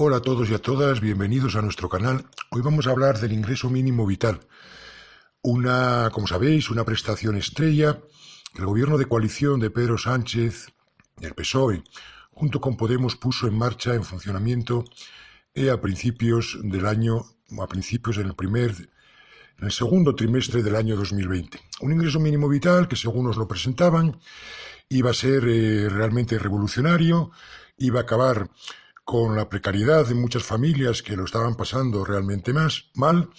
Hola a todos y a todas, bienvenidos a nuestro canal. Hoy vamos a hablar del ingreso mínimo vital, como sabéis, una prestación estrella que el gobierno de coalición de Pedro Sánchez, del PSOE, junto con Podemos, puso en marcha, en funcionamiento, a principios del año, en el segundo trimestre del año 2020. Un ingreso mínimo vital que, según nos lo presentaban, iba a ser realmente revolucionario, iba a acabar con la precariedad de muchas familias que lo estaban pasando realmente mal.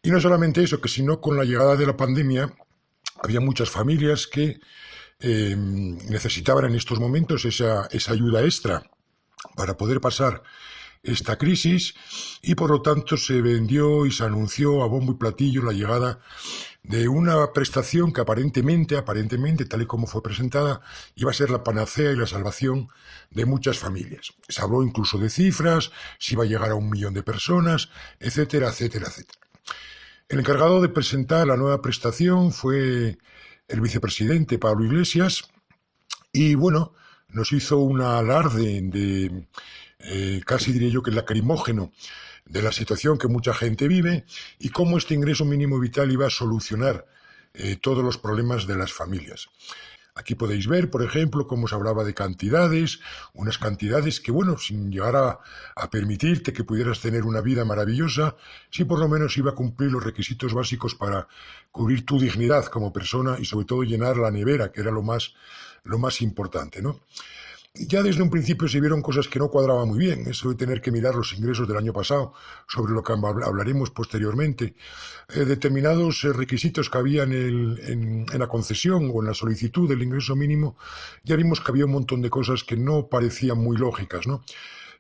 Y no solamente eso, que sino con la llegada de la pandemia, había muchas familias que necesitaban en estos momentos esa ayuda extra para poder pasar esta crisis, y por lo tanto se vendió y se anunció a bombo y platillo la llegada de una prestación que aparentemente, tal y como fue presentada, iba a ser la panacea y la salvación de muchas familias. Se habló incluso de cifras, si iba a llegar a 1 millón de personas, etcétera, etcétera, etcétera. El encargado de presentar la nueva prestación fue el vicepresidente Pablo Iglesias, y bueno, nos hizo un alarde de casi diría yo que lacrimógeno de la situación que mucha gente vive y cómo este ingreso mínimo vital iba a solucionar todos los problemas de las familias. Aquí podéis ver, por ejemplo, cómo se hablaba de cantidades, unas cantidades que, bueno, sin llegar a permitirte que pudieras tener una vida maravillosa, sí por lo menos iba a cumplir los requisitos básicos para cubrir tu dignidad como persona y sobre todo llenar la nevera, que era lo más importante, ¿no? Ya desde un principio se vieron cosas que no cuadraban muy bien, eso de tener que mirar los ingresos del año pasado, sobre lo que hablaremos posteriormente. Determinados requisitos que había en la concesión o en la solicitud del ingreso mínimo, ya vimos que había un montón de cosas que no parecían muy lógicas, ¿no?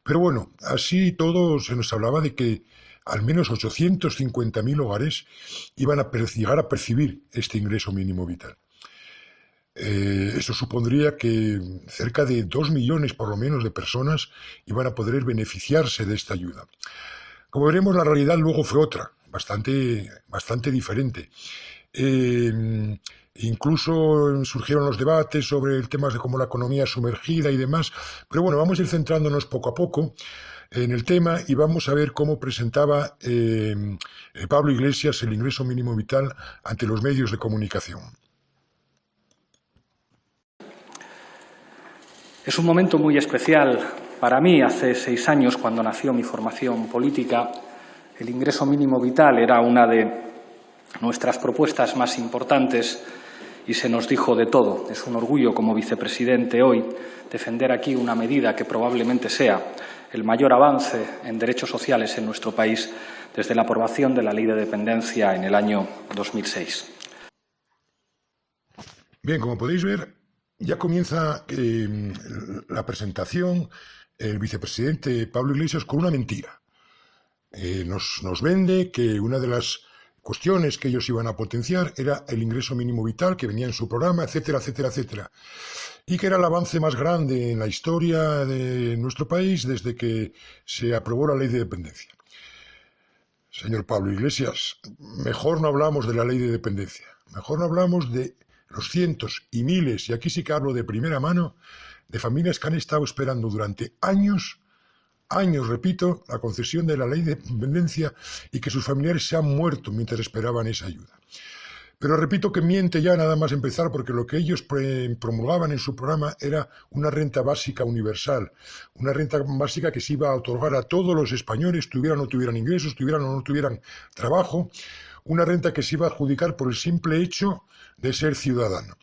Pero bueno, así todo se nos hablaba de que al menos 850.000 hogares iban a llegar a percibir este ingreso mínimo vital. Eso supondría que cerca de 2 millones por lo menos de personas iban a poder beneficiarse de esta ayuda. Como veremos, la realidad luego fue otra, bastante diferente. Incluso surgieron los debates sobre el tema de cómo la economía sumergida y demás, pero bueno, vamos a ir centrándonos poco a poco en el tema y vamos a ver cómo presentaba Pablo Iglesias el ingreso mínimo vital ante los medios de comunicación. Es un momento muy especial para mí. Hace 6 años, cuando nació mi formación política, el ingreso mínimo vital era una de nuestras propuestas más importantes y se nos dijo de todo. Es un orgullo como vicepresidente hoy defender aquí una medida que probablemente sea el mayor avance en derechos sociales en nuestro país desde la aprobación de la Ley de Dependencia en el año 2006. Bien, como podéis ver, ya comienza la presentación el vicepresidente Pablo Iglesias con una mentira. Nos vende que una de las cuestiones que ellos iban a potenciar era el ingreso mínimo vital que venía en su programa, etcétera, etcétera, etcétera. Y que era el avance más grande en la historia de nuestro país desde que se aprobó la Ley de Dependencia. Señor Pablo Iglesias, mejor no hablamos de la Ley de Dependencia, mejor no hablamos de los cientos y miles, y aquí sí que hablo de primera mano, de familias que han estado esperando durante años, repito, la concesión de la Ley de Dependencia y que sus familiares se han muerto mientras esperaban esa ayuda. Pero repito que miente ya nada más empezar, porque lo que ellos promulgaban en su programa era una renta básica universal, una renta básica que se iba a otorgar a todos los españoles, tuvieran o no tuvieran ingresos, tuvieran o no tuvieran trabajo, una renta que se iba a adjudicar por el simple hecho de ser ciudadano.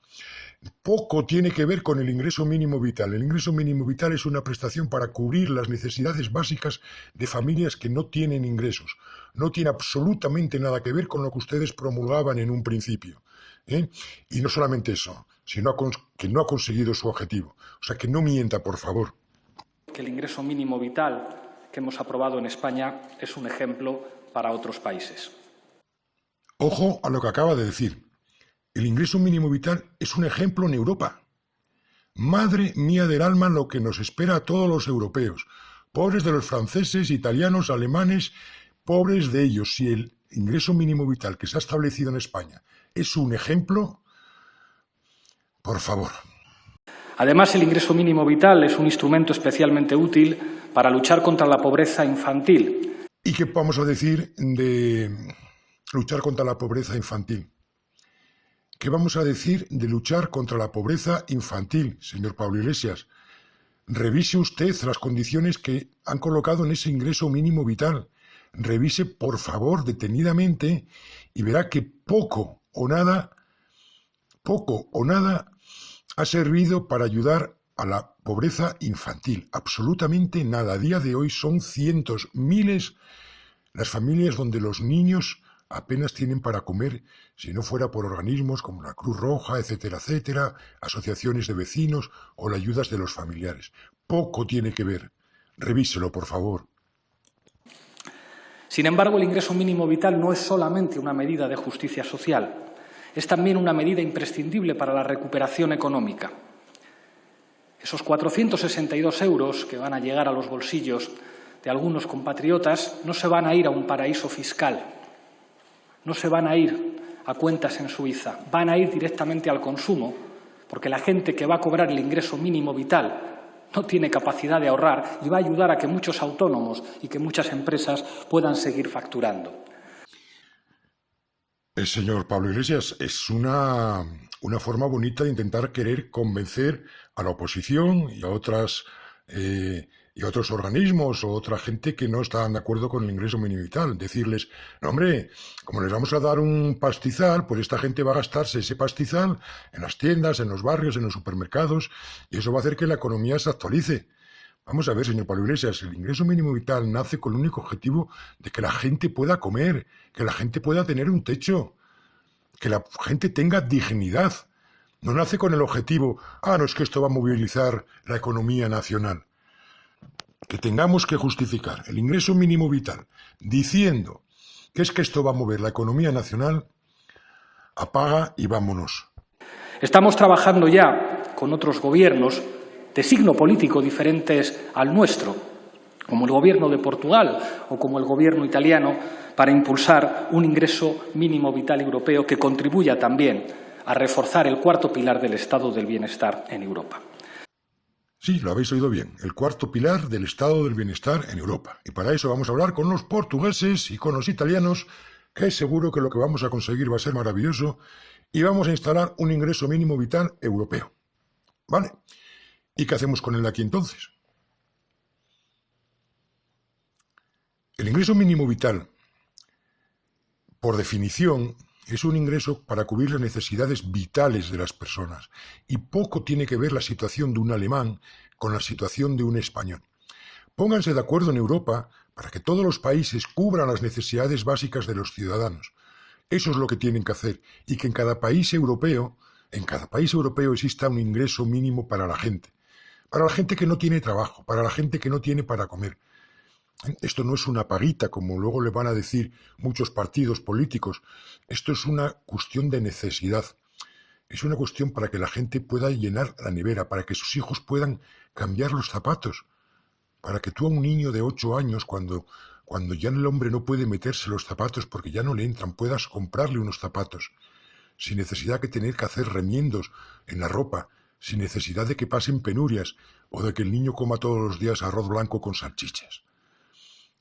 Poco tiene que ver con el ingreso mínimo vital. El ingreso mínimo vital es una prestación para cubrir las necesidades básicas de familias que no tienen ingresos. No tiene absolutamente nada que ver con lo que ustedes promulgaban en un principio. Y no solamente eso, sino que no ha conseguido su objetivo. O sea, que no mienta, por favor. Que el ingreso mínimo vital que hemos aprobado en España es un ejemplo para otros países. Ojo a lo que acaba de decir. El ingreso mínimo vital es un ejemplo en Europa. Madre mía del alma lo que nos espera a todos los europeos. Pobres de los franceses, italianos, alemanes, pobres de ellos. Si el ingreso mínimo vital que se ha establecido en España es un ejemplo, por favor. Además, el ingreso mínimo vital es un instrumento especialmente útil para luchar contra la pobreza infantil. ¿Y qué vamos a decir de luchar contra la pobreza infantil? ¿Qué vamos a decir de luchar contra la pobreza infantil, señor Pablo Iglesias? Revise usted las condiciones que han colocado en ese ingreso mínimo vital. Revise, por favor, detenidamente y verá que poco o nada ha servido para ayudar a la pobreza infantil. Absolutamente nada. A día de hoy son cientos, miles las familias donde los niños apenas tienen para comer, si no fuera por organismos como la Cruz Roja, etcétera, etcétera, asociaciones de vecinos o las ayudas de los familiares. Poco tiene que ver. Revíselo, por favor. Sin embargo, el ingreso mínimo vital no es solamente una medida de justicia social, es también una medida imprescindible para la recuperación económica. Esos 462 euros que van a llegar a los bolsillos de algunos compatriotas no se van a ir a un paraíso fiscal, no se van a ir a cuentas en Suiza, van a ir directamente al consumo, porque la gente que va a cobrar el ingreso mínimo vital no tiene capacidad de ahorrar y va a ayudar a que muchos autónomos y que muchas empresas puedan seguir facturando. Señor Pablo Iglesias, es una forma bonita de intentar querer convencer a la oposición y a otros organismos o otra gente que no están de acuerdo con el ingreso mínimo vital. Decirles, no, hombre, como les vamos a dar un pastizal, pues esta gente va a gastarse ese pastizal en las tiendas, en los barrios, en los supermercados, y eso va a hacer que la economía se actualice. Vamos a ver, señor Pablo Iglesias, el ingreso mínimo vital nace con el único objetivo de que la gente pueda comer, que la gente pueda tener un techo, que la gente tenga dignidad. No nace con el objetivo, no es que esto va a movilizar la economía nacional. Que tengamos que justificar el ingreso mínimo vital diciendo que es que esto va a mover la economía nacional, apaga y vámonos. Estamos trabajando ya con otros gobiernos de signo político diferentes al nuestro, como el gobierno de Portugal o como el gobierno italiano, para impulsar un ingreso mínimo vital europeo que contribuya también a reforzar el cuarto pilar del estado del bienestar en Europa. Sí, lo habéis oído bien, el cuarto pilar del estado del bienestar en Europa. Y para eso vamos a hablar con los portugueses y con los italianos, que seguro que lo que vamos a conseguir va a ser maravilloso, y vamos a instalar un ingreso mínimo vital europeo. ¿Vale? ¿Y qué hacemos con él aquí entonces? El ingreso mínimo vital, por definición, es un ingreso para cubrir las necesidades vitales de las personas y poco tiene que ver la situación de un alemán con la situación de un español. Pónganse de acuerdo en Europa para que todos los países cubran las necesidades básicas de los ciudadanos. Eso es lo que tienen que hacer y que en cada país europeo exista un ingreso mínimo para la gente que no tiene trabajo, para la gente que no tiene para comer. Esto no es una paguita, como luego le van a decir muchos partidos políticos. Esto es una cuestión de necesidad. Es una cuestión para que la gente pueda llenar la nevera, para que sus hijos puedan cambiar los zapatos, para que tú a un niño de 8 años, cuando ya el hombre no puede meterse los zapatos porque ya no le entran, puedas comprarle unos zapatos, sin necesidad de tener que hacer remiendos en la ropa, sin necesidad de que pasen penurias o de que el niño coma todos los días arroz blanco con salchichas.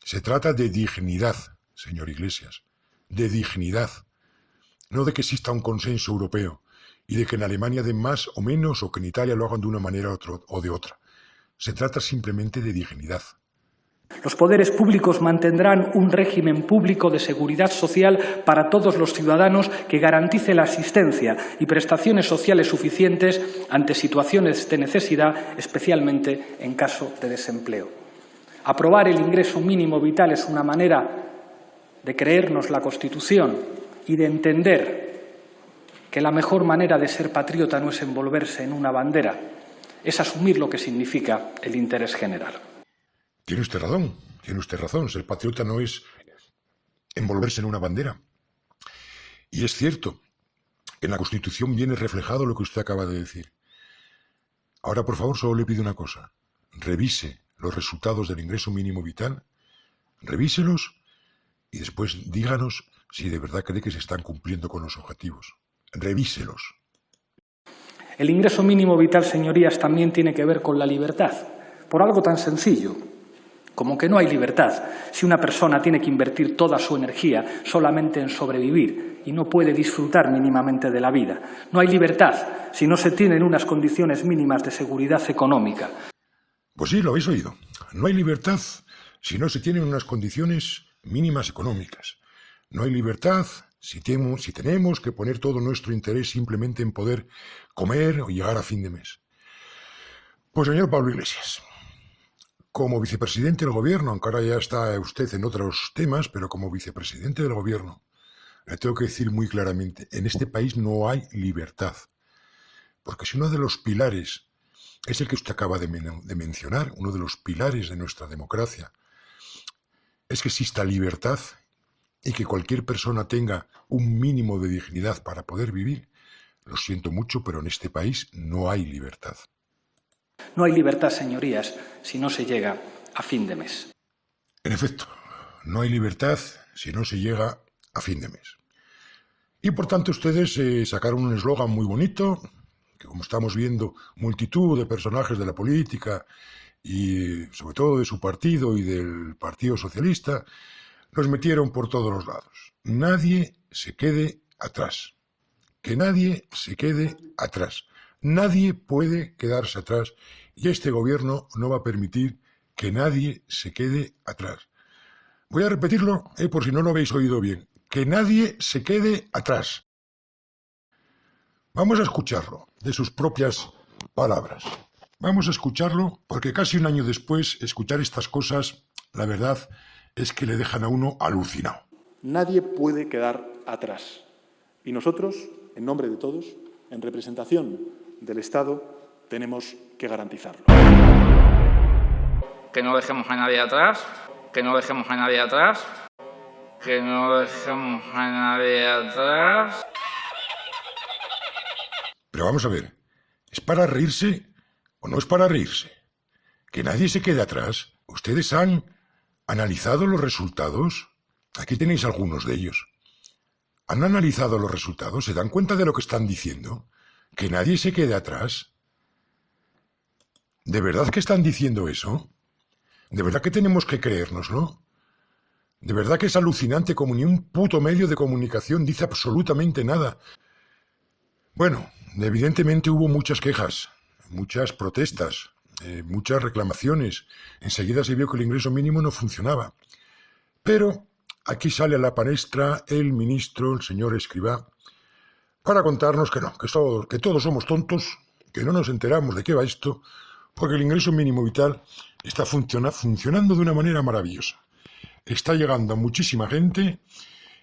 Se trata de dignidad, señor Iglesias, de dignidad, no de que exista un consenso europeo y de que en Alemania den más o menos o que en Italia lo hagan de una manera o de otra. Se trata simplemente de dignidad. Los poderes públicos mantendrán un régimen público de seguridad social para todos los ciudadanos que garantice la asistencia y prestaciones sociales suficientes ante situaciones de necesidad, especialmente en caso de desempleo. Aprobar el ingreso mínimo vital es una manera de creernos la Constitución y de entender que la mejor manera de ser patriota no es envolverse en una bandera, es asumir lo que significa el interés general. Tiene usted razón. Ser patriota no es envolverse en una bandera. Y es cierto, en la Constitución viene reflejado lo que usted acaba de decir. Ahora, por favor, solo le pido una cosa. Revise los resultados del ingreso mínimo vital, revíselos y después díganos si de verdad cree que se están cumpliendo con los objetivos. Revíselos. El ingreso mínimo vital, señorías, también tiene que ver con la libertad, por algo tan sencillo. Como que no hay libertad si una persona tiene que invertir toda su energía solamente en sobrevivir y no puede disfrutar mínimamente de la vida. No hay libertad si no se tienen unas condiciones mínimas de seguridad económica. Pues sí, lo habéis oído. No hay libertad si no se tienen unas condiciones mínimas económicas. No hay libertad si tenemos que poner todo nuestro interés simplemente en poder comer o llegar a fin de mes. Pues señor Pablo Iglesias, como vicepresidente del gobierno, aunque ahora ya está usted en otros temas, pero como vicepresidente del gobierno, le tengo que decir muy claramente, en este país no hay libertad. Porque si uno de los pilares es el que usted acaba de mencionar, uno de los pilares de nuestra democracia, es que exista libertad y que cualquier persona tenga un mínimo de dignidad para poder vivir, lo siento mucho, pero en este país no hay libertad. No hay libertad, señorías, si no se llega a fin de mes. En efecto, no hay libertad si no se llega a fin de mes. Y por tanto ustedes sacaron un eslogan muy bonito, que como estamos viendo, multitud de personajes de la política y sobre todo de su partido y del Partido Socialista, nos metieron por todos los lados. Nadie se quede atrás. Que nadie se quede atrás. Nadie puede quedarse atrás y este gobierno no va a permitir que nadie se quede atrás. Voy a repetirlo por si no lo habéis oído bien. Que nadie se quede atrás. Vamos a escucharlo de sus propias palabras. Vamos a escucharlo porque casi un año después, escuchar estas cosas, la verdad es que le dejan a uno alucinado. Nadie puede quedar atrás. Y nosotros, en nombre de todos, en representación del Estado, tenemos que garantizarlo. Que no dejemos a nadie atrás, que no dejemos a nadie atrás, que no dejemos a nadie atrás. Pero vamos a ver, ¿es para reírse o no es para reírse? Que nadie se quede atrás. ¿Ustedes han analizado los resultados? Aquí tenéis algunos de ellos. ¿Han analizado los resultados? ¿Se dan cuenta de lo que están diciendo? ¿Que nadie se quede atrás? ¿De verdad que están diciendo eso? ¿De verdad que tenemos que creérnoslo? ¿De verdad que es alucinante como ni un puto medio de comunicación dice absolutamente nada? Bueno, evidentemente hubo muchas quejas, muchas protestas, muchas reclamaciones. Enseguida se vio que el ingreso mínimo no funcionaba. Pero aquí sale a la palestra el ministro, el señor Escrivá, para contarnos que no, que todos somos tontos, que no nos enteramos de qué va esto, porque el ingreso mínimo vital está funcionando de una manera maravillosa. Está llegando a muchísima gente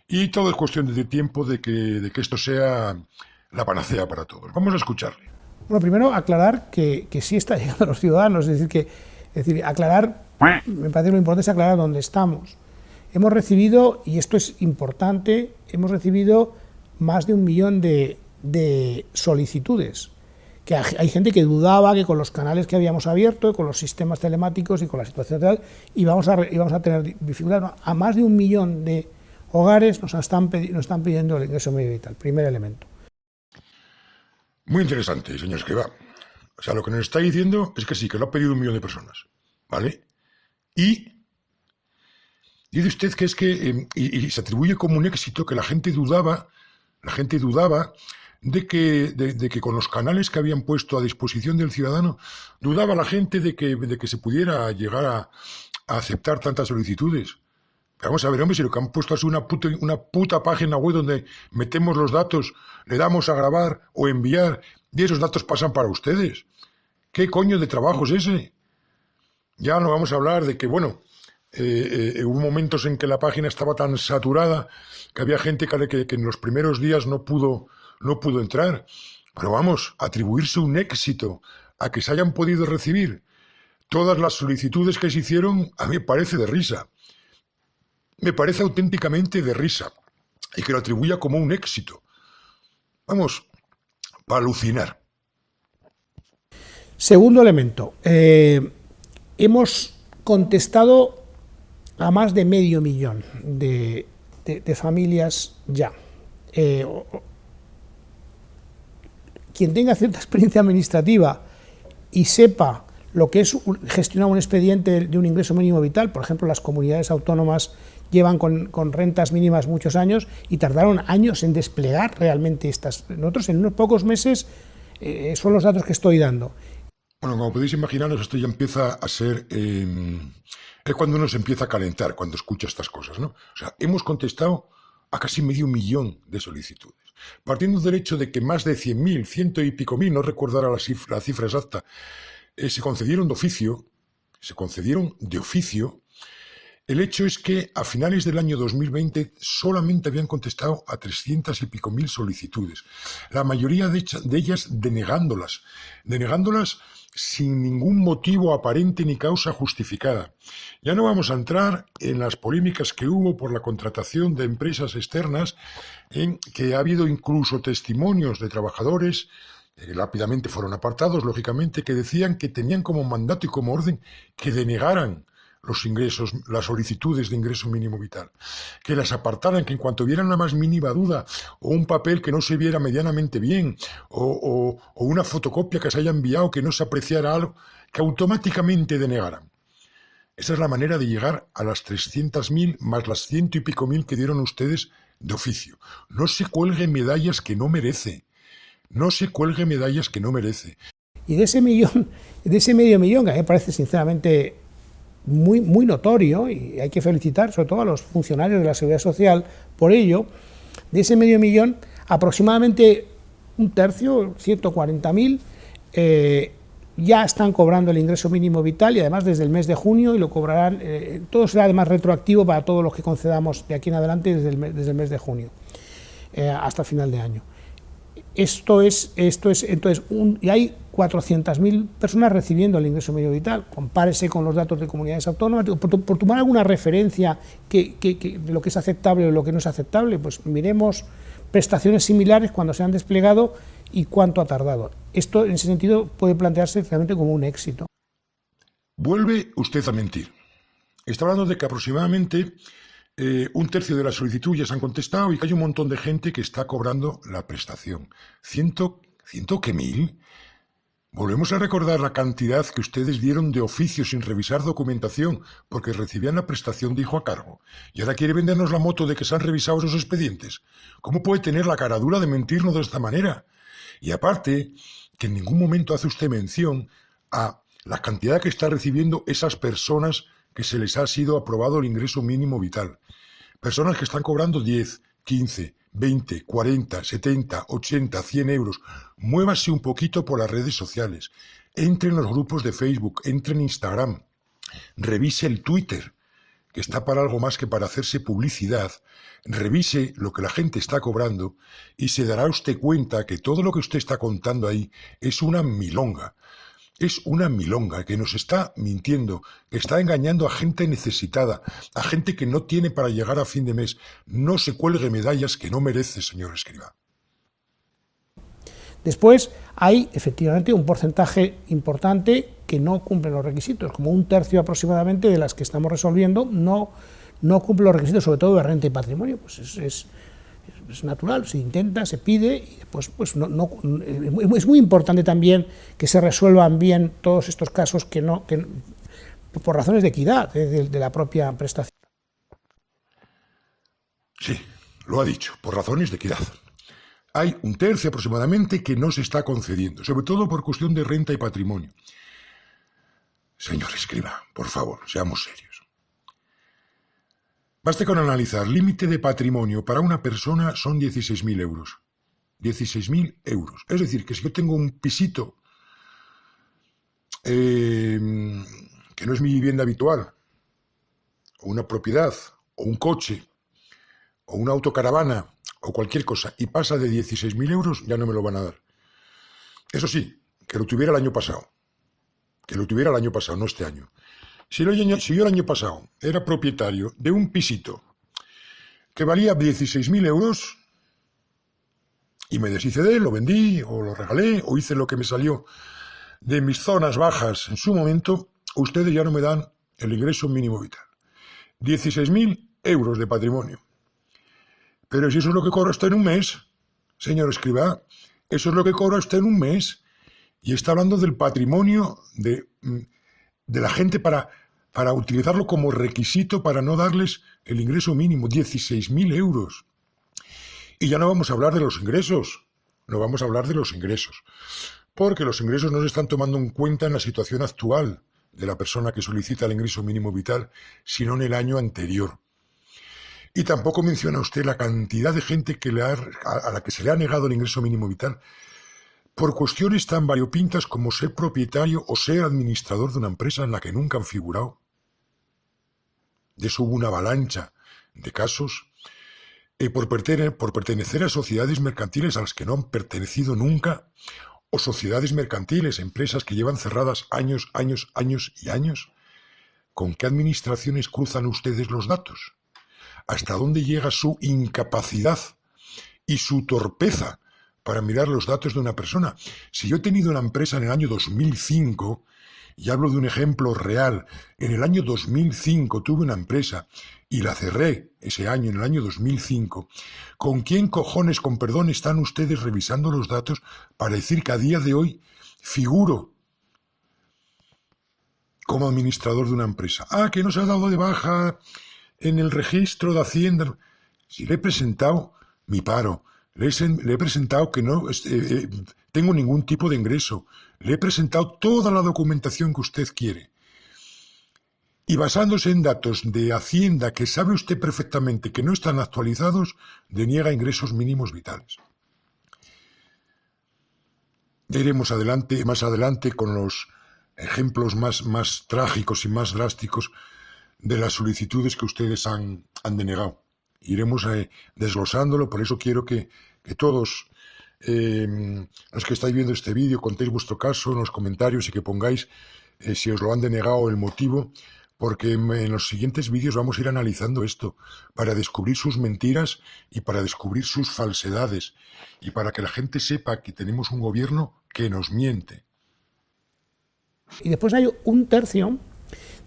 y todo es cuestión de tiempo de que esto sea la panacea para todos. Vamos a escucharle. Bueno, primero aclarar que sí está llegando a los ciudadanos, es decir, aclarar, me parece lo importante es aclarar dónde estamos. Hemos recibido, y esto es importante, hemos recibido más de 1 millón de solicitudes. Que hay gente que dudaba que con los canales que habíamos abierto, con los sistemas telemáticos y con la situación real, íbamos a tener dificultades. A más de 1 millón de hogares nos están pidiendo el ingreso mínimo vital, primer elemento. Muy interesante, señor Escrivá. O sea, lo que nos está diciendo es que sí, que lo ha pedido 1 millón de personas, ¿vale? Y dice usted que es que, y se atribuye como un éxito que la gente dudaba de que con los canales que habían puesto a disposición del ciudadano, dudaba la gente de que se pudiera llegar a aceptar tantas solicitudes. Pero vamos a ver, hombre, si lo que han puesto es una puta página web donde metemos los datos, le damos a grabar o enviar y esos datos pasan para ustedes. ¿Qué coño de trabajo es ese? Ya no vamos a hablar de que, bueno, hubo momentos en que la página estaba tan saturada que había gente que en los primeros días no pudo entrar. Pero vamos, atribuirse un éxito a que se hayan podido recibir todas las solicitudes que se hicieron, a mí me parece de risa. Me parece auténticamente de risa. Y que lo atribuya como un éxito. Vamos, para alucinar. Segundo elemento. Hemos contestado a más de 500.000 de familias ya. Quien tenga cierta experiencia administrativa y sepa lo que es gestionar un expediente de un ingreso mínimo vital. Por ejemplo, las comunidades autónomas llevan con rentas mínimas muchos años y tardaron años en desplegar realmente estas. Nosotros en unos pocos meses, son los datos que estoy dando. Bueno, como podéis imaginaros, esto ya empieza a ser... es cuando uno se empieza a calentar, cuando escucha estas cosas, ¿no? O sea, hemos contestado a casi 500.000 de solicitudes. Partiendo del hecho de que más de 100.000, 100 y pico mil, no recuerdo ahora la cifra exacta, se concedieron de oficio, el hecho es que a finales del año 2020 solamente habían contestado a 300 y pico mil solicitudes, la mayoría de ellas denegándolas sin ningún motivo aparente ni causa justificada. Ya no vamos a entrar en las polémicas que hubo por la contratación de empresas externas, en que ha habido incluso testimonios de trabajadores rápidamente fueron apartados, lógicamente, que decían que tenían como mandato y como orden que denegaran los ingresos, las solicitudes de ingreso mínimo vital, que las apartaran, que en cuanto vieran la más mínima duda o un papel que no se viera medianamente bien o una fotocopia que se haya enviado que no se apreciara algo, que automáticamente denegaran. Esa es la manera de llegar a las 300.000 más las 100 y pico mil que dieron ustedes de oficio. No se cuelgue medallas que no merece. No se cuelgue medallas que no merece. Y de ese medio millón, que a mí me parece sinceramente muy, muy notorio, y hay que felicitar sobre todo a los funcionarios de la Seguridad Social por ello, de ese medio millón, aproximadamente un tercio, 140.000, ya están cobrando el ingreso mínimo vital, y además desde el mes de junio, y lo cobrarán, todo será además retroactivo para todos los que concedamos de aquí en adelante desde el mes de junio hasta el final de año. Esto es entonces, y hay 400.000 personas recibiendo el ingreso mínimo vital. Compárese con los datos de comunidades autónomas. Por tomar alguna referencia de lo que es aceptable o lo que no es aceptable, pues miremos prestaciones similares cuando se han desplegado y cuánto ha tardado. Esto, en ese sentido, puede plantearse realmente como un éxito. Vuelve usted a mentir. Está hablando de que aproximadamente un tercio de las solicitudes ya se han contestado y que hay un montón de gente que está cobrando la prestación. ¿Ciento qué mil? Volvemos a recordar la cantidad que ustedes dieron de oficio sin revisar documentación porque recibían la prestación de hijo a cargo. Y ahora quiere vendernos la moto de que se han revisado esos expedientes. ¿Cómo puede tener la caradura de mentirnos de esta manera? Y aparte, que en ningún momento hace usted mención a la cantidad que está recibiendo esas personas que se les ha sido aprobado el ingreso mínimo vital. Personas que están cobrando 10, 15, 20, 40, 70, 80, 100 euros. Muévase un poquito por las redes sociales. Entre en los grupos de Facebook, entre en Instagram. Revise el Twitter, que está para algo más que para hacerse publicidad. Revise lo que la gente está cobrando y se dará usted cuenta que todo lo que usted está contando ahí es una milonga. Es una milonga que nos está mintiendo, que está engañando a gente necesitada, a gente que no tiene para llegar a fin de mes. No se cuelgue medallas que no merece, señor Escrivá. Después hay efectivamente un porcentaje importante que no cumple los requisitos, como un tercio aproximadamente de las que estamos resolviendo no cumple los requisitos, sobre todo de renta y patrimonio. Pues es natural, se intenta, se pide, y después pues es muy importante también que se resuelvan bien todos estos casos que por razones de equidad de la propia prestación. Sí, lo ha dicho, por razones de equidad. Hay un tercio aproximadamente que no se está concediendo, sobre todo por cuestión de renta y patrimonio. Señor Escrivá, por favor, seamos serios. Baste con analizar, límite de patrimonio para una persona son 16.000 euros. 16.000 euros. Es decir, que si yo tengo un pisito que no es mi vivienda habitual, o una propiedad, o un coche, o una autocaravana, o cualquier cosa, y pasa de 16.000 euros, ya no me lo van a dar. Eso sí, que lo tuviera el año pasado. Que lo tuviera el año pasado, no este año. Si yo el año pasado era propietario de un pisito que valía 16.000 euros y me deshice de él, lo vendí o lo regalé o hice lo que me salió de mis zonas bajas en su momento, ustedes ya no me dan el ingreso mínimo vital. 16.000 euros de patrimonio. Pero si eso es lo que cobra usted en un mes, señor Escrivá, eso es lo que cobra usted en un mes. y está hablando del patrimonio de la gente para utilizarlo como requisito para no darles el ingreso mínimo, 16.000 euros. Y ya no vamos a hablar de los ingresos, no vamos a hablar de los ingresos, porque los ingresos no se están tomando en cuenta en la situación actual de la persona que solicita el ingreso mínimo vital, sino en el año anterior. Y tampoco menciona usted la cantidad de gente a la que se le ha negado el ingreso mínimo vital por cuestiones tan variopintas como ser propietario o ser administrador de una empresa en la que nunca han figurado. De eso hubo una avalancha de casos por pertenecer a sociedades mercantiles a las que no han pertenecido nunca, o sociedades mercantiles, empresas que llevan cerradas años y años. ¿Con qué administraciones cruzan ustedes los datos? ¿Hasta dónde llega su incapacidad y su torpeza para mirar los datos de una persona? Si yo he tenido una empresa en el año 2005, y hablo de un ejemplo real, en el año 2005 tuve una empresa y la cerré ese año, en el año 2005, ¿con quién cojones, con perdón, están ustedes revisando los datos para decir que a día de hoy figuro como administrador de una empresa? Ah, que no se ha dado de baja en el registro de Hacienda. Si le he presentado mi paro, le he presentado que no tengo ningún tipo de ingreso, le he presentado toda la documentación que usted quiere. Y basándose en datos de Hacienda que sabe usted perfectamente que no están actualizados, deniega ingresos mínimos vitales. Ya iremos más adelante con los ejemplos más trágicos y más drásticos de las solicitudes que ustedes han denegado. Iremos desglosándolo, por eso quiero que todos los que estáis viendo este vídeo contéis vuestro caso en los comentarios y que pongáis si os lo han denegado, el motivo, porque en los siguientes vídeos vamos a ir analizando esto para descubrir sus mentiras y para descubrir sus falsedades y para que la gente sepa que tenemos un gobierno que nos miente. Y después hay un tercio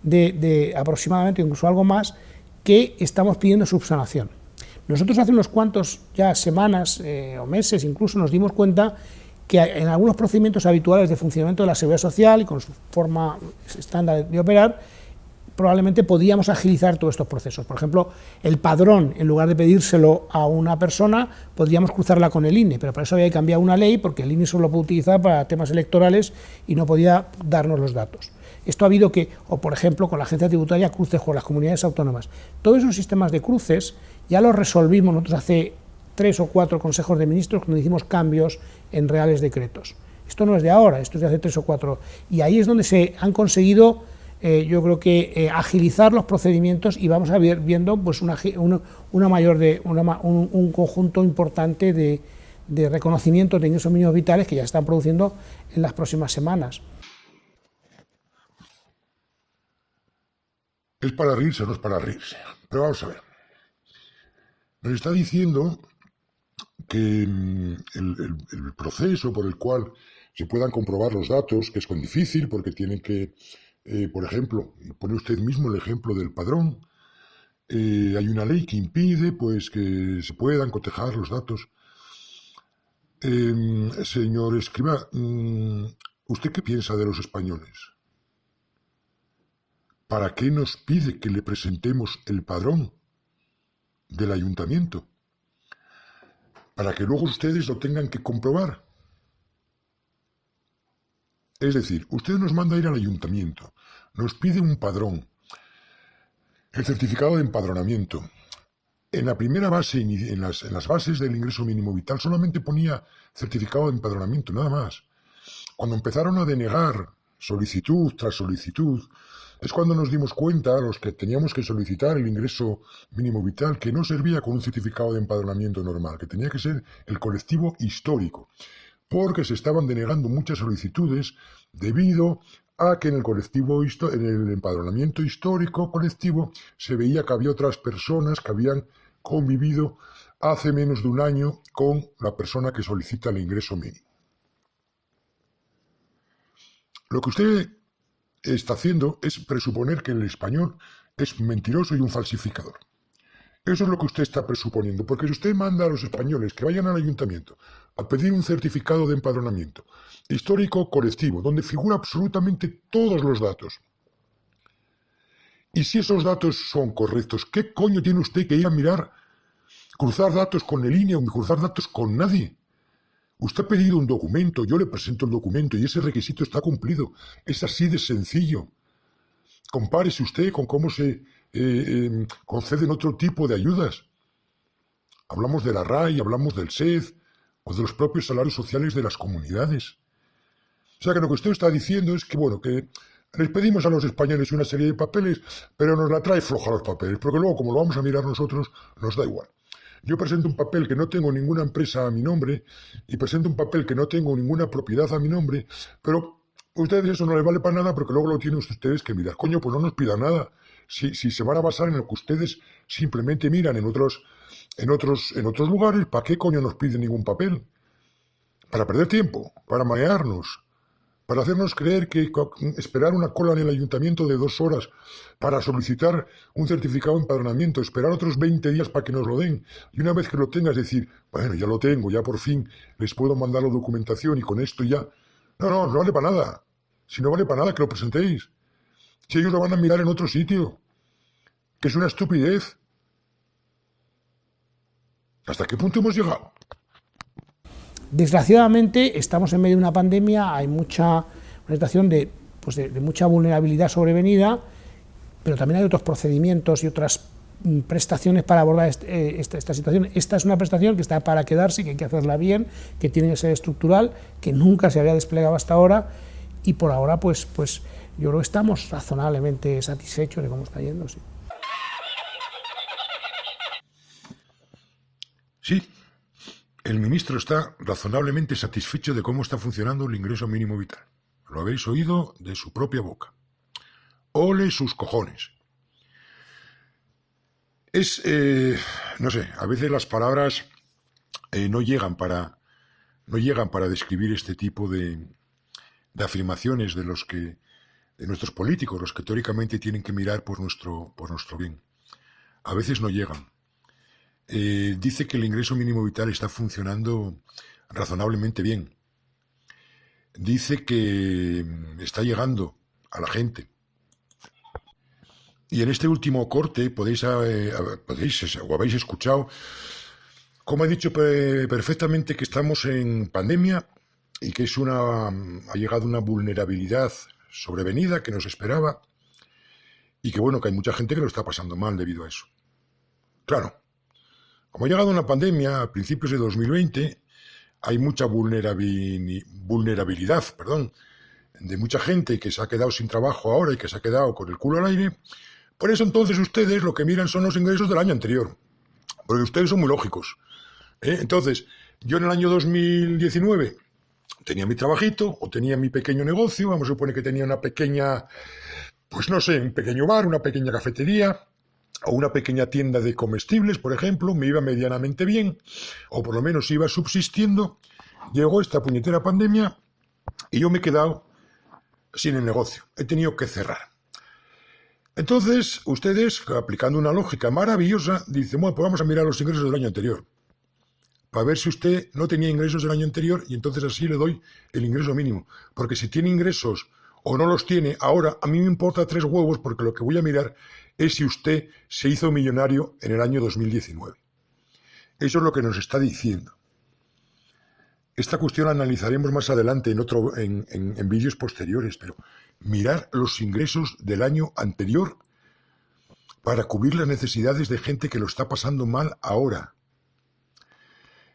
de aproximadamente, incluso algo más, que estamos pidiendo subsanación. Nosotros hace unos cuantos ya semanas o meses incluso nos dimos cuenta que en algunos procedimientos habituales de funcionamiento de la Seguridad Social y con su forma estándar de operar, probablemente podíamos agilizar todos estos procesos. Por ejemplo, el padrón, en lugar de pedírselo a una persona, podríamos cruzarla con el INE, pero para eso había que cambiar una ley, porque el INE solo lo puede utilizar para temas electorales y no podía darnos los datos. Esto ha habido que, o por ejemplo, con la agencia tributaria, cruces con las comunidades autónomas. Todos esos sistemas de cruces ya los resolvimos nosotros hace 3 o 4 consejos de ministros cuando hicimos cambios en reales decretos. Esto no es de ahora, esto es de hace 3 o 4. Y ahí es donde se han conseguido, yo creo que, agilizar los procedimientos y vamos a ver viendo pues, un conjunto importante de reconocimientos de ingresos mínimos vitales que ya se están produciendo en las próximas semanas. Es para reírse, no es para reírse. Pero vamos a ver. Nos está diciendo que el proceso por el cual se puedan comprobar los datos, que es con difícil, porque tienen que, por ejemplo, y pone usted mismo el ejemplo del padrón, hay una ley que impide pues que se puedan cotejar los datos. Señor Escrivá, ¿usted qué piensa de los españoles? ¿Para qué nos pide que le presentemos el padrón del ayuntamiento? Para que luego ustedes lo tengan que comprobar. Es decir, usted nos manda a ir al ayuntamiento, nos pide un padrón, el certificado de empadronamiento. En la primera base, en las bases del ingreso mínimo vital, solamente ponía certificado de empadronamiento, nada más. Cuando empezaron a denegar solicitud tras solicitud, es cuando nos dimos cuenta, los que teníamos que solicitar el ingreso mínimo vital, que no servía con un certificado de empadronamiento normal, que tenía que ser el colectivo histórico, porque se estaban denegando muchas solicitudes debido a que en el empadronamiento histórico colectivo se veía que había otras personas que habían convivido hace menos de un año con la persona que solicita el ingreso mínimo. Lo que usted está haciendo es presuponer que el español es mentiroso y un falsificador. Eso es lo que usted está presuponiendo, porque si usted manda a los españoles que vayan al ayuntamiento, a pedir un certificado de empadronamiento histórico colectivo, donde figura absolutamente todos los datos. Y si esos datos son correctos, ¿qué coño tiene usted que ir a mirar, cruzar datos con el INE o cruzar datos con nadie? Usted ha pedido un documento, yo le presento el documento y ese requisito está cumplido. Es así de sencillo. Compárese usted con cómo se conceden otro tipo de ayudas. Hablamos de la RAI, hablamos del SED o de los propios salarios sociales de las comunidades. O sea que lo que usted está diciendo es que, bueno, que les pedimos a los españoles una serie de papeles, pero nos la trae floja los papeles, porque luego, como lo vamos a mirar nosotros, nos da igual. Yo presento un papel que no tengo ninguna empresa a mi nombre y presento un papel que no tengo ninguna propiedad a mi nombre, pero a ustedes eso no les vale para nada porque luego lo tienen ustedes que mirar. Coño, pues no nos pidan nada. Si se van a basar en lo que ustedes simplemente miran en otros lugares, ¿para qué coño nos piden ningún papel? Para perder tiempo, para marearnos, para hacernos creer que esperar una cola en el ayuntamiento de 2 horas para solicitar un certificado de empadronamiento, esperar otros 20 días para que nos lo den, y una vez que lo tengas decir, bueno, ya lo tengo, ya por fin les puedo mandar la documentación y con esto ya... No vale para nada. Si no vale para nada, que lo presentéis. Si ellos lo van a mirar en otro sitio, que es una estupidez. ¿Hasta qué punto hemos llegado? Desgraciadamente estamos en medio de una pandemia, hay una situación de mucha vulnerabilidad sobrevenida, pero también hay otros procedimientos y otras prestaciones para abordar esta situación. Esta es una prestación que está para quedarse, que hay que hacerla bien, que tiene que ser estructural, que nunca se había desplegado hasta ahora, y por ahora pues yo creo que estamos razonablemente satisfechos de cómo está yendo. Sí. Sí, el ministro está razonablemente satisfecho de cómo está funcionando el ingreso mínimo vital. Lo habéis oído de su propia boca. Ole sus cojones. No sé, a veces las palabras no llegan para describir este tipo de afirmaciones de nuestros políticos, los que teóricamente tienen que mirar por nuestro bien. A veces no llegan. Dice que el ingreso mínimo vital está funcionando razonablemente bien. Dice que está llegando a la gente. Y en este último corte habéis escuchado cómo ha dicho perfectamente que estamos en pandemia y que ha llegado una vulnerabilidad sobrevenida que nos esperaba y que bueno, que hay mucha gente que lo está pasando mal debido a eso. Claro, como ha llegado una pandemia a principios de 2020, hay mucha vulnerabilidad, de mucha gente que se ha quedado sin trabajo ahora y que se ha quedado con el culo al aire. Por eso entonces ustedes lo que miran son los ingresos del año anterior, porque ustedes son muy lógicos. Entonces, yo en el año 2019 tenía mi trabajito o tenía mi pequeño negocio, vamos a suponer que tenía una pequeña, pues no sé, un pequeño bar, una pequeña cafetería o una pequeña tienda de comestibles, por ejemplo, me iba medianamente bien, o por lo menos iba subsistiendo. Llegó esta puñetera pandemia y yo me he quedado sin el negocio, he tenido que cerrar. Entonces, ustedes, aplicando una lógica maravillosa, dicen, bueno, pues vamos a mirar los ingresos del año anterior, para ver si usted no tenía ingresos del año anterior y entonces así le doy el ingreso mínimo. Porque si tiene ingresos o no los tiene, ahora a mí me importa 3 huevos porque lo que voy a mirar es si usted se hizo millonario en el año 2019. Eso es lo que nos está diciendo. Esta cuestión la analizaremos más adelante en vídeos posteriores, pero mirar los ingresos del año anterior para cubrir las necesidades de gente que lo está pasando mal ahora.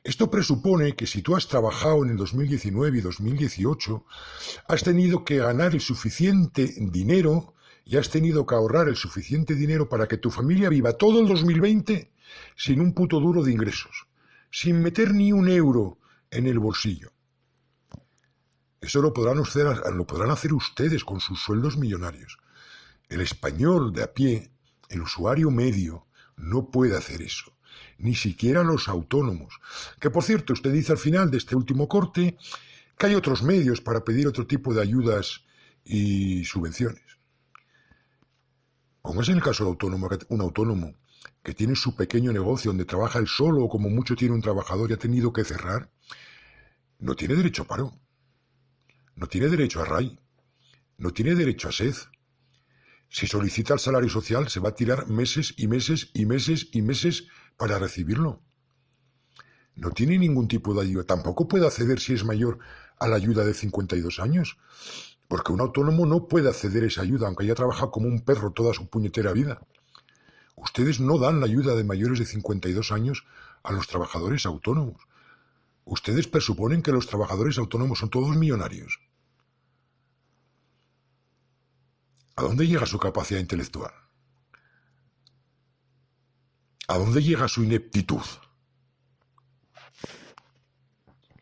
Esto presupone que si tú has trabajado en el 2019 y 2018, has tenido que ganar el suficiente dinero y has tenido que ahorrar el suficiente dinero para que tu familia viva todo el 2020 sin un puto duro de ingresos, sin meter ni un euro en el bolsillo. Eso lo podrán hacer ustedes con sus sueldos millonarios. El español de a pie, el usuario medio, no puede hacer eso. Ni siquiera los autónomos. Que por cierto, usted dice al final de este último corte que hay otros medios para pedir otro tipo de ayudas y subvenciones. Como es en el caso del autónomo, un autónomo que tiene su pequeño negocio donde trabaja él solo o como mucho tiene un trabajador y ha tenido que cerrar, no tiene derecho a paro, no tiene derecho a RAI, no tiene derecho a SED. Si solicita el salario social, se va a tirar meses y meses y meses y meses para recibirlo. No tiene ningún tipo de ayuda. Tampoco puede acceder, si es mayor, a la ayuda de 52 años. Porque un autónomo no puede acceder a esa ayuda, aunque haya trabajado como un perro toda su puñetera vida. Ustedes no dan la ayuda de mayores de 52 años a los trabajadores autónomos. Ustedes presuponen que los trabajadores autónomos son todos millonarios. ¿A dónde llega su capacidad intelectual? ¿A dónde llega su ineptitud?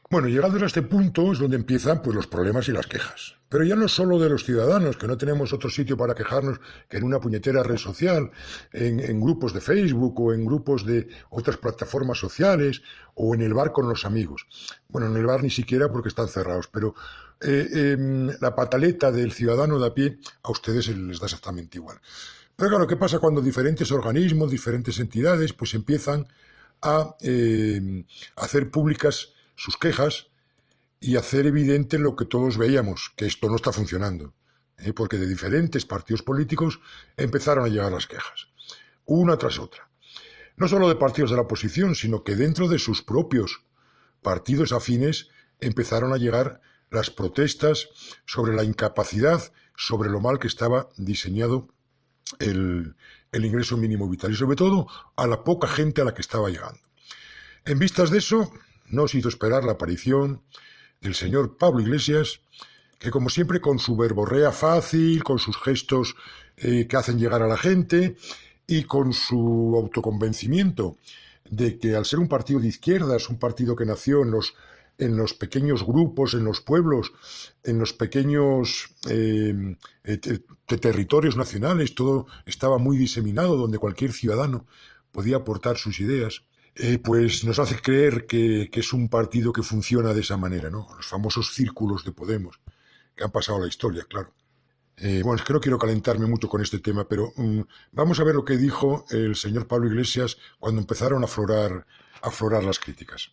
Bueno, llegados a este punto es donde empiezan pues, los problemas y las quejas. Pero ya no solo de los ciudadanos, que no tenemos otro sitio para quejarnos que en una puñetera red social, en grupos de Facebook o en grupos de otras plataformas sociales o en el bar con los amigos. Bueno, en el bar ni siquiera porque están cerrados, pero la pataleta del ciudadano de a pie a ustedes les da exactamente igual. Pero claro, ¿qué pasa cuando diferentes organismos, diferentes entidades pues empiezan a hacer públicas sus quejas y hacer evidente lo que todos veíamos, que esto no está funcionando, porque de diferentes partidos políticos empezaron a llegar las quejas, una tras otra. No solo de partidos de la oposición, sino que dentro de sus propios partidos afines empezaron a llegar las protestas sobre la incapacidad, sobre lo mal que estaba diseñado el ingreso mínimo vital y sobre todo a la poca gente a la que estaba llegando. En vistas de eso, no se hizo esperar la aparición del señor Pablo Iglesias, que como siempre con su verborrea fácil, con sus gestos que hacen llegar a la gente y con su autoconvencimiento de que al ser un partido de izquierdas, un partido que nació en los pequeños grupos, en los pueblos, en los pequeños territorios nacionales, todo estaba muy diseminado, donde cualquier ciudadano podía aportar sus ideas, pues nos hace creer que es un partido que funciona de esa manera, ¿no? Los famosos círculos de Podemos, que han pasado a la historia, claro. Bueno, es que no quiero calentarme mucho con este tema, pero vamos a ver lo que dijo el señor Pablo Iglesias cuando empezaron a aflorar las críticas.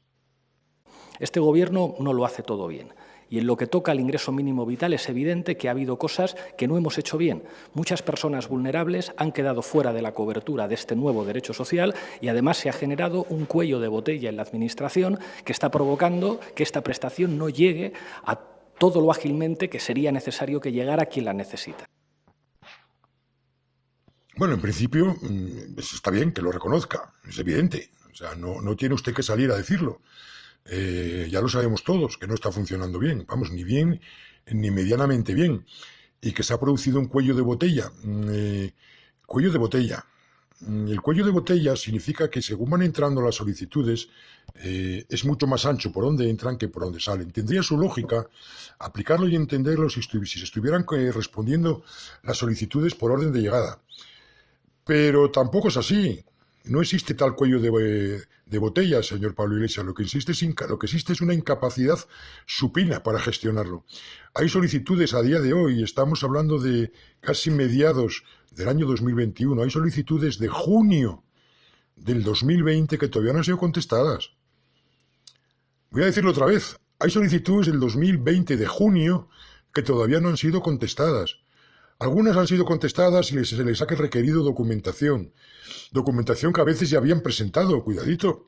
Este gobierno no lo hace todo bien. Y en lo que toca al ingreso mínimo vital es evidente que ha habido cosas que no hemos hecho bien. Muchas personas vulnerables han quedado fuera de la cobertura de este nuevo derecho social y además se ha generado un cuello de botella en la Administración que está provocando que esta prestación no llegue a todo lo ágilmente que sería necesario que llegara a quien la necesita. Bueno, en principio está bien que lo reconozca, es evidente. O sea, no tiene usted que salir a decirlo. Ya lo sabemos todos, que no está funcionando bien, vamos, ni bien ni medianamente bien, y que se ha producido un cuello de botella. Cuello de botella. El cuello de botella significa que según van entrando las solicitudes, es mucho más ancho por donde entran que por donde salen. Tendría su lógica aplicarlo y entenderlo si se estuvieran respondiendo las solicitudes por orden de llegada. Pero tampoco es así. No existe tal cuello de botella, señor Pablo Iglesias. Lo que existe es una incapacidad supina para gestionarlo. Hay solicitudes a día de hoy, estamos hablando de casi mediados del año 2021, hay solicitudes de junio del 2020 que todavía no han sido contestadas. Voy a decirlo otra vez, hay solicitudes del 2020 de junio que todavía no han sido contestadas. Algunas han sido contestadas y se les ha requerido documentación. Documentación que a veces ya habían presentado, cuidadito.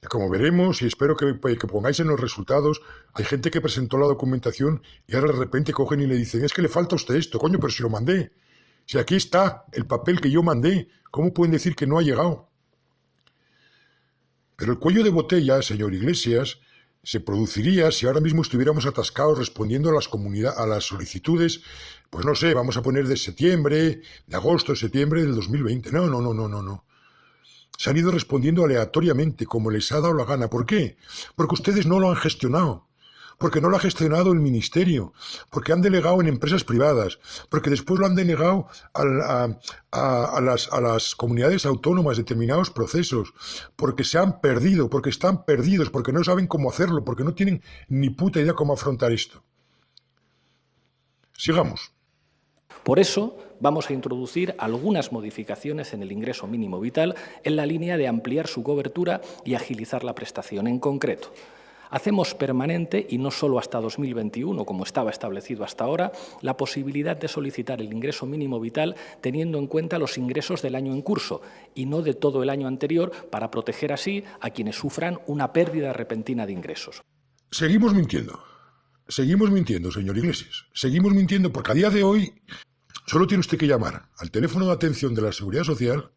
Como veremos, y espero que pongáis en los resultados, hay gente que presentó la documentación y ahora de repente cogen y le dicen, es que le falta a usted esto, coño, pero si lo mandé. Si aquí está el papel que yo mandé, ¿cómo pueden decir que no ha llegado? Pero el cuello de botella, señor Iglesias, se produciría si ahora mismo estuviéramos atascados respondiendo a las solicitudes, pues no sé, vamos a poner de septiembre, de agosto, septiembre del 2020. No. Se han ido respondiendo aleatoriamente, como les ha dado la gana. ¿Por qué? Porque ustedes no lo han gestionado. Porque no lo ha gestionado el Ministerio, porque han delegado en empresas privadas, porque después lo han denegado a las comunidades autónomas determinados procesos, porque se han perdido, porque están perdidos, porque no saben cómo hacerlo, porque no tienen ni puta idea cómo afrontar esto. Sigamos. Por eso vamos a introducir algunas modificaciones en el ingreso mínimo vital en la línea de ampliar su cobertura y agilizar la prestación. En concreto, Hacemos permanente, y no solo hasta 2021, como estaba establecido hasta ahora, la posibilidad de solicitar el ingreso mínimo vital teniendo en cuenta los ingresos del año en curso y no de todo el año anterior, para proteger así a quienes sufran una pérdida repentina de ingresos. Seguimos mintiendo, señor Iglesias. Seguimos mintiendo porque a día de hoy solo tiene usted que llamar al teléfono de atención de la Seguridad Social,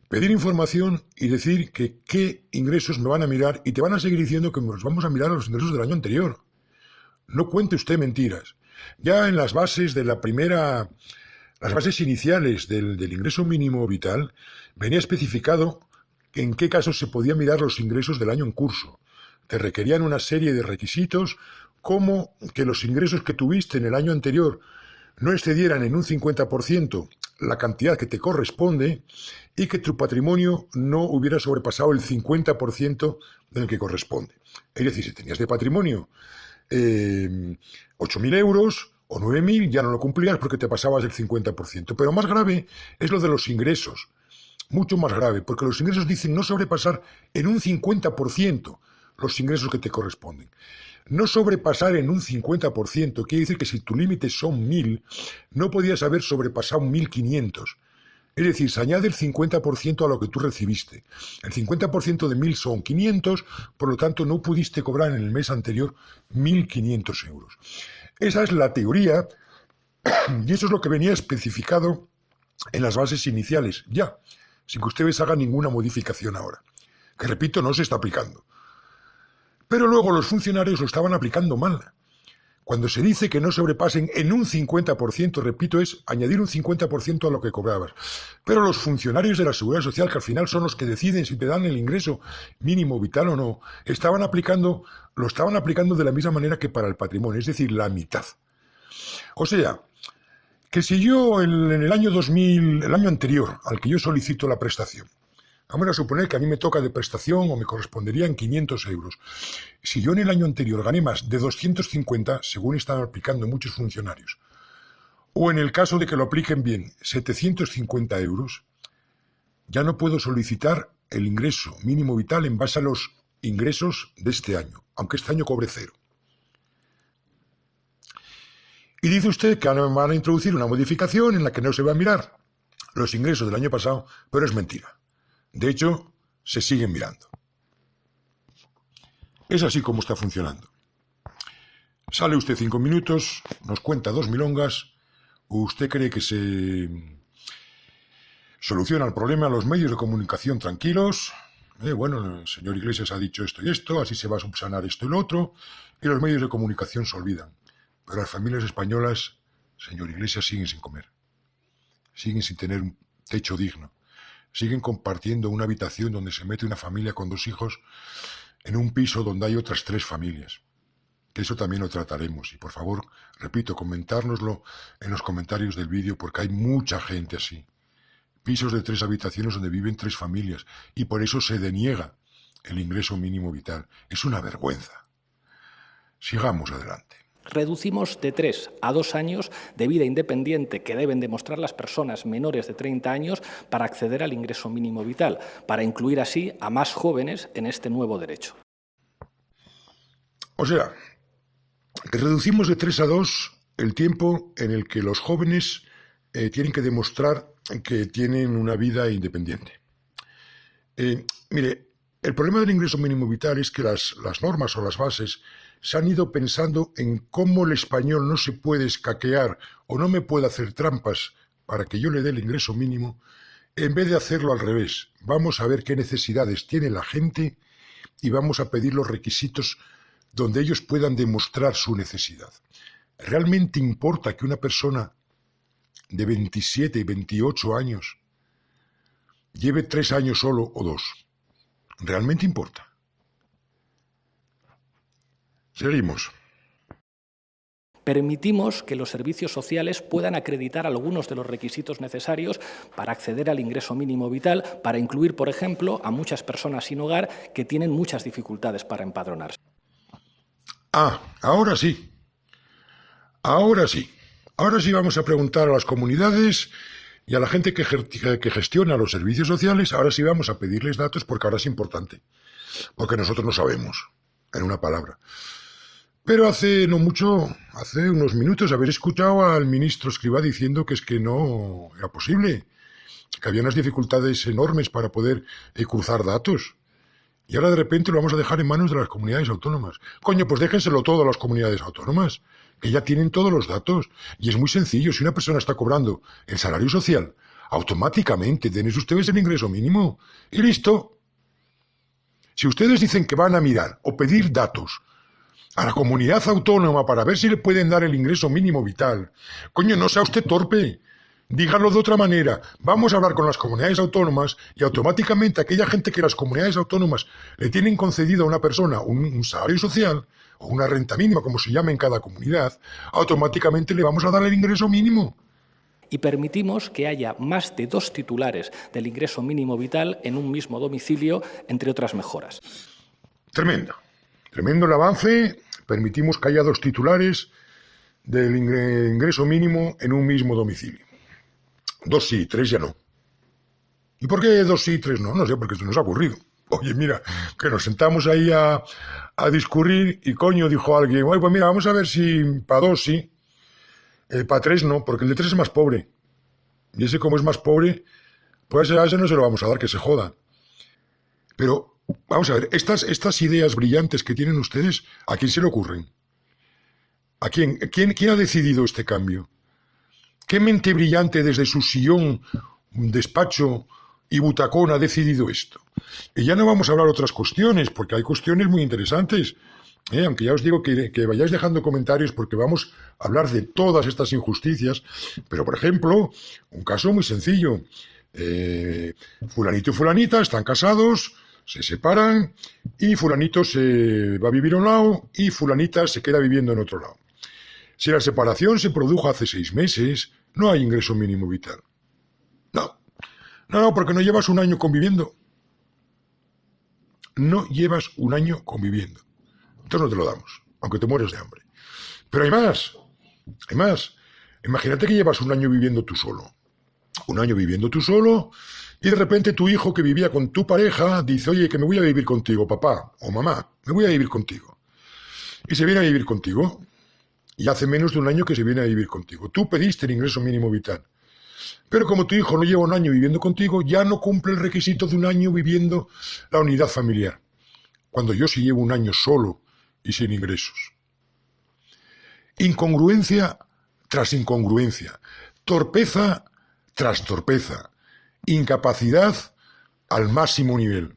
pedir información y decir que qué ingresos me van a mirar, y te van a seguir diciendo que nos vamos a mirar a los ingresos del año anterior. No cuente usted mentiras. Ya en las bases de las bases iniciales del ingreso mínimo vital, venía especificado en qué casos se podían mirar los ingresos del año en curso. Te requerían una serie de requisitos, como que los ingresos que tuviste en el año anterior no excedieran en un 50% la cantidad que te corresponde y que tu patrimonio no hubiera sobrepasado el 50% del que corresponde. Es decir, si tenías de patrimonio 8.000 euros o 9.000, ya no lo cumplías porque te pasabas el 50%. Pero más grave es lo de los ingresos, mucho más grave, porque los ingresos dicen no sobrepasar en un 50% los ingresos que te corresponden. No sobrepasar en un 50% quiere decir que si tu límite son 1.000, no podías haber sobrepasado 1.500. Es decir, se añade el 50% a lo que tú recibiste. El 50% de 1.000 son 500, por lo tanto no pudiste cobrar en el mes anterior 1.500 euros. Esa es la teoría y eso es lo que venía especificado en las bases iniciales, ya, sin que ustedes hagan ninguna modificación ahora. Que repito, no se está aplicando. Pero luego los funcionarios lo estaban aplicando mal. Cuando se dice que no sobrepasen en un 50%, repito, es añadir un 50% a lo que cobrabas. Pero los funcionarios de la Seguridad Social, que al final son los que deciden si te dan el ingreso mínimo vital o no, lo estaban aplicando de la misma manera que para el patrimonio, es decir, la mitad. O sea, que si yo en el año 2000, el año anterior al que yo solicito la prestación, vamos a suponer que a mí me toca de prestación o me corresponderían 500 euros. Si yo en el año anterior gané más de 250, según están aplicando muchos funcionarios, o en el caso de que lo apliquen bien, 750 euros, ya no puedo solicitar el ingreso mínimo vital en base a los ingresos de este año, aunque este año cobre cero. Y dice usted que van a introducir una modificación en la que no se va a mirar los ingresos del año pasado, pero es mentira. De hecho, se siguen mirando. Es así como está funcionando. Sale usted 5 minutos, nos cuenta 2 milongas, usted cree que se soluciona el problema a los medios de comunicación tranquilos. Bueno, el señor Iglesias ha dicho esto y esto, así se va a subsanar esto y lo otro, y los medios de comunicación se olvidan. Pero las familias españolas, señor Iglesias, siguen sin comer. Siguen sin tener un techo digno. Siguen compartiendo una habitación donde se mete una familia con 2 hijos en un piso donde hay otras 3 familias. Que eso también lo trataremos. Y por favor, repito, comentárnoslo en los comentarios del vídeo porque hay mucha gente así. Pisos de 3 habitaciones donde viven 3 familias y por eso se deniega el ingreso mínimo vital. Es una vergüenza. Sigamos adelante. Reducimos de 3 a 2 años de vida independiente que deben demostrar las personas menores de 30 años para acceder al ingreso mínimo vital, para incluir así a más jóvenes en este nuevo derecho. O sea, que reducimos de 3 a 2 el tiempo en el que los jóvenes tienen que demostrar que tienen una vida independiente. Mire, el problema del ingreso mínimo vital es que las normas o las bases se han ido pensando en cómo el español no se puede escaquear o no me puede hacer trampas para que yo le dé el ingreso mínimo, en vez de hacerlo al revés. Vamos a ver qué necesidades tiene la gente y vamos a pedir los requisitos donde ellos puedan demostrar su necesidad. ¿Realmente importa que una persona de 27 y 28 años lleve 3 años solo o 2? ¿Realmente importa? Seguimos. Permitimos que los servicios sociales puedan acreditar algunos de los requisitos necesarios para acceder al ingreso mínimo vital, para incluir, por ejemplo, a muchas personas sin hogar que tienen muchas dificultades para empadronarse. Ahora sí. Ahora sí. Ahora sí vamos a preguntar a las comunidades y a la gente que gestiona los servicios sociales, ahora sí vamos a pedirles datos porque ahora es importante. Porque nosotros no sabemos. en una palabra. Pero hace no mucho, hace unos minutos, haber escuchado al ministro Escrivá diciendo que es que no era posible, que había unas dificultades enormes para poder cruzar datos. Y ahora de repente lo vamos a dejar en manos de las comunidades autónomas. Coño, pues déjenselo todo a las comunidades autónomas, que ya tienen todos los datos. Y es muy sencillo, si una persona está cobrando el salario social, automáticamente tenéis ustedes el ingreso mínimo. Y listo. Si ustedes dicen que van a mirar o pedir datos a la comunidad autónoma para ver si le pueden dar el ingreso mínimo vital, coño, no sea usted torpe. Díganlo de otra manera. Vamos a hablar con las comunidades autónomas y automáticamente aquella gente que las comunidades autónomas le tienen concedido a una persona un salario social o una renta mínima, como se llama en cada comunidad, automáticamente le vamos a dar el ingreso mínimo. Y permitimos que haya más de 2 titulares del ingreso mínimo vital en un mismo domicilio, entre otras mejoras. Tremendo. Tremendo el avance. Permitimos que haya 2 titulares del ingreso mínimo en un mismo domicilio. 2 sí, 3 ya no. ¿Y por qué 2 sí y 3 no? No sé, porque se nos ha ocurrido. Oye, mira, que nos sentamos ahí a discurrir y coño, dijo alguien, oye, pues mira, vamos a ver si para 2 sí, para 3 no, porque el de 3 es más pobre. Y ese como es más pobre, pues a ese no se lo vamos a dar, que se joda. Pero, vamos a ver, estas ideas brillantes que tienen ustedes, ¿a quién se le ocurren? ¿A quién? ¿Quién ha decidido este cambio? ¿Qué mente brillante desde su sillón, despacho y butacón ha decidido esto? Y ya no vamos a hablar de otras cuestiones, porque hay cuestiones muy interesantes. Aunque ya os digo que vayáis dejando comentarios porque vamos a hablar de todas estas injusticias. Pero, por ejemplo, un caso muy sencillo. Fulanito y fulanita están casados, se separan y fulanito se va a vivir a un lado y fulanita se queda viviendo en otro lado. Si la separación se produjo hace 6 meses, no hay ingreso mínimo vital. No, porque no llevas un año conviviendo. No llevas un año conviviendo. Entonces no te lo damos, aunque te mueres de hambre. Pero hay más. Imagínate que llevas un año viviendo tú solo. Un año viviendo tú solo y de repente tu hijo que vivía con tu pareja dice, oye, que me voy a vivir contigo, papá o mamá, me voy a vivir contigo. Y se viene a vivir contigo. Y hace menos de un año que se viene a vivir contigo. Tú pediste el ingreso mínimo vital. Pero como tu hijo no lleva un año viviendo contigo, ya no cumple el requisito de un año viviendo la unidad familiar. Cuando yo sí llevo un año solo y sin ingresos. Incongruencia tras incongruencia. Torpeza tras torpeza. Incapacidad al máximo nivel.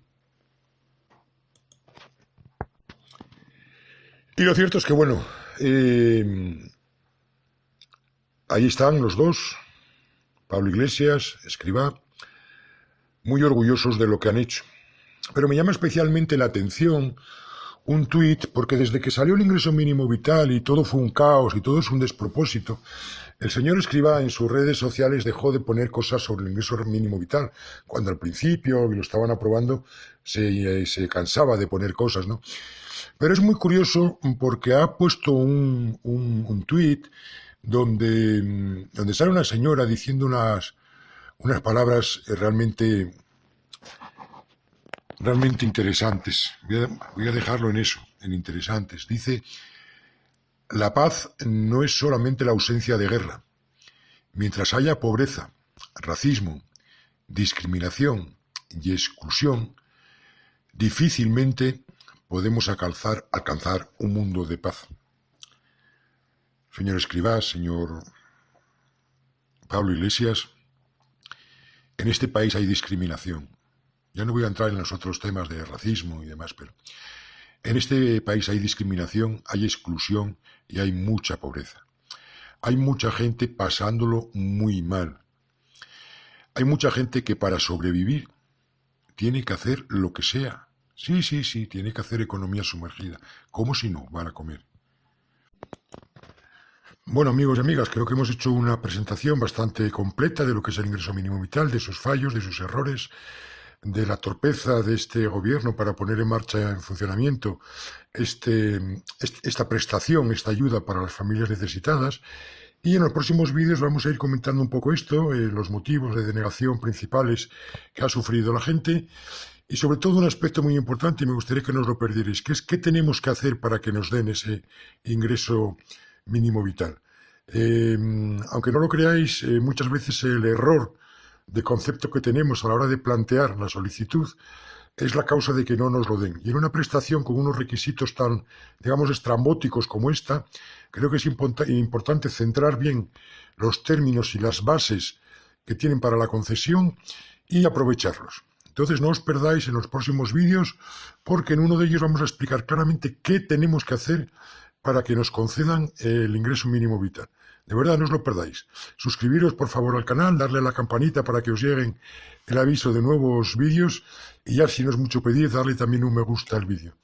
Y lo cierto es que, bueno, ahí están los dos, Pablo Iglesias, Escrivá, muy orgullosos de lo que han hecho. Pero me llama especialmente la atención un tuit, porque desde que salió el ingreso mínimo vital y todo fue un caos y todo es un despropósito, el señor Escrivá en sus redes sociales dejó de poner cosas sobre el ingreso mínimo vital, cuando al principio lo estaban aprobando se cansaba de poner cosas, ¿no? Pero es muy curioso porque ha puesto un tuit donde sale una señora diciendo unas palabras realmente interesantes. Voy a dejarlo en eso, en interesantes. Dice, la paz no es solamente la ausencia de guerra. Mientras haya pobreza, racismo, discriminación y exclusión, difícilmente podemos alcanzar un mundo de paz. Señor Escrivá, señor Pablo Iglesias, en este país hay discriminación. Ya no voy a entrar en los otros temas de racismo y demás, pero en este país hay discriminación, hay exclusión y hay mucha pobreza. Hay mucha gente pasándolo muy mal. Hay mucha gente que para sobrevivir tiene que hacer lo que sea. Sí, tiene que hacer economía sumergida. ¿Cómo si no van a comer? Bueno, amigos y amigas, creo que hemos hecho una presentación bastante completa de lo que es el ingreso mínimo vital, de sus fallos, de sus errores, de la torpeza de este gobierno para poner en marcha, en funcionamiento, esta prestación, esta ayuda para las familias necesitadas. Y en los próximos vídeos vamos a ir comentando un poco esto, los motivos de denegación principales que ha sufrido la gente Y sobre todo un aspecto muy importante, y me gustaría que nos lo perdierais, que es qué tenemos que hacer para que nos den ese ingreso mínimo vital. Aunque no lo creáis, muchas veces el error de concepto que tenemos a la hora de plantear la solicitud es la causa de que no nos lo den. Y en una prestación con unos requisitos tan, digamos, estrambóticos como esta, creo que es importante centrar bien los términos y las bases que tienen para la concesión y aprovecharlos. Entonces no os perdáis en los próximos vídeos, porque en uno de ellos vamos a explicar claramente qué tenemos que hacer para que nos concedan el ingreso mínimo vital. De verdad, no os lo perdáis. Suscribiros por favor al canal, darle a la campanita para que os lleguen el aviso de nuevos vídeos, y ya, si no es mucho pedir, darle también un me gusta al vídeo.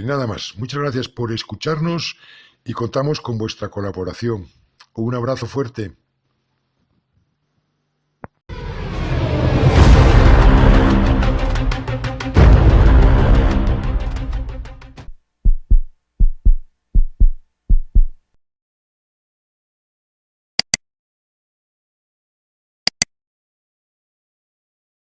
Nada más. Muchas gracias por escucharnos y contamos con vuestra colaboración. Un abrazo fuerte.